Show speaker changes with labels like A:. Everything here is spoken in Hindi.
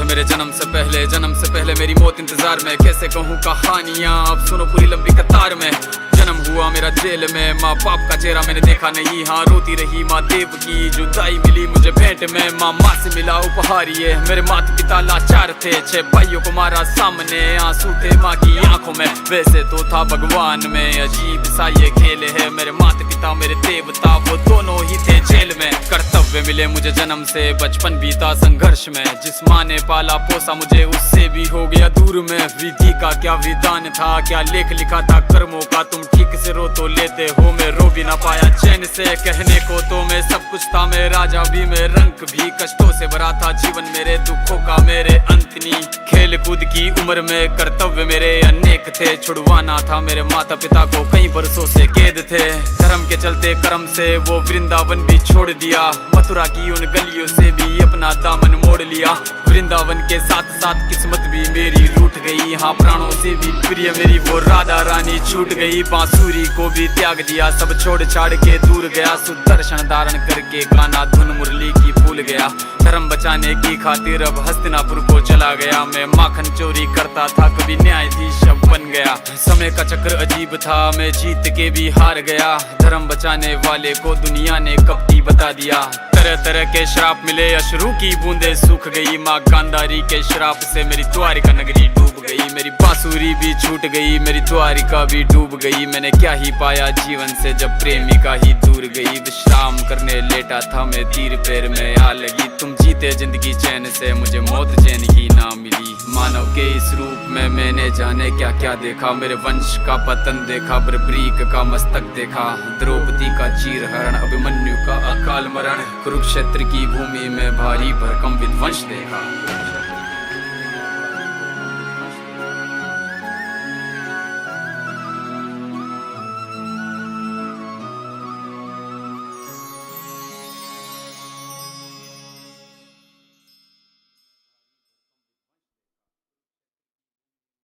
A: है मेरे जन्म से पहले मेरी मौत इंतजार में। कैसे कहूँ कहानियाँ, अब सुनो पूरी लंबी कतार में। जन्म हुआ मेरा जेल में, माँ बाप का चेहरा मैंने देखा नहीं। हाँ रोती रही माँ देव की, जुदाई मिली मुझे भेंट में। माँ से मिला उपहार ये, मेरे माता पिता लाचार थे। 6 भाइयों को मारा सामने, आंसू थे माँ की आंखों में। वैसे तो था भगवान में, अजीब सा ये खेल है। मेरे माता पिता मेरे देवता, वो दोनों ही थे जेल में। कर्तव्य मिले मुझे जन्म से, बचपन बीता संघर्ष में। जिस माँ ने पाला पोसा मुझे, उससे भी हो गया दूर में। विधि का क्या विधान था, क्या लेख लिखा था कर्मों का। तुम ठीक से रो तो लेते हो, मैं रो भी ना पाया चैन से। कहने को तो मैं सब कुछ था, मैं राजा भी, मैं रंग भी। कष्टों से भरा था जीवन मेरे, दुखों का मेरे अंत नहीं। खेल कूद की उम्र में कर्तव्य मेरे अनेक थे। छुड़वाना था मेरे माता पिता को, कई बरसों से कैद थे। धर्म के चलते कर्म से वो वृंदावन भी छोड़ दिया। मथुरा की उन गलियों से भी अपना दामन मोड़ लिया। वृंदावन के साथ साथ किस्मत भी मेरी रूठ गई। हाँ प्राणों से भी प्रिय मेरी वो राधा रानी छूट गई। बांसुरी को भी त्याग दिया, सब छोड़ छाड़ के दूर गया। सुदर्शन धारण करके गाना धुन मुरली की भूल गया। धर्म बचाने की खातिर अब हस्तिनापुर को चला गया। मैं माखन चोरी करता था, कभी न्यायाधीश अब बन गया। समय का चक्र अजीब था, मैं जीत के भी हार गया। धर्म बचाने वाले को दुनिया ने कपटी बता दिया। तरह तरह के श्राप मिले, अश्रु की बूंदे सूख गई। माँ गांधारी के श्राप से मेरी द्वारिका नगरी डूब गई। मेरी बांसुरी भी छूट गई, मेरी द्वारिका भी डूब गई। मैंने क्या ही पाया जीवन से, जब प्रेमिका ही दूर गई। विश्राम करने लेटा था मैं, तीर पैर में आ लगी। तुम जीते जिंदगी चैन से, मुझे मौत चैन ही ना मिली। मानव के इस रूप में मैंने जाने क्या क्या देखा। मेरे वंश का पतन देखा, बर्बरीक का मस्तक देखा। द्रौपदी का चीरहरण, अभिमन्यु का अकाल मरण। कुरुक्षेत्र की भूमि में भारी भरकम विध्वंस देखा।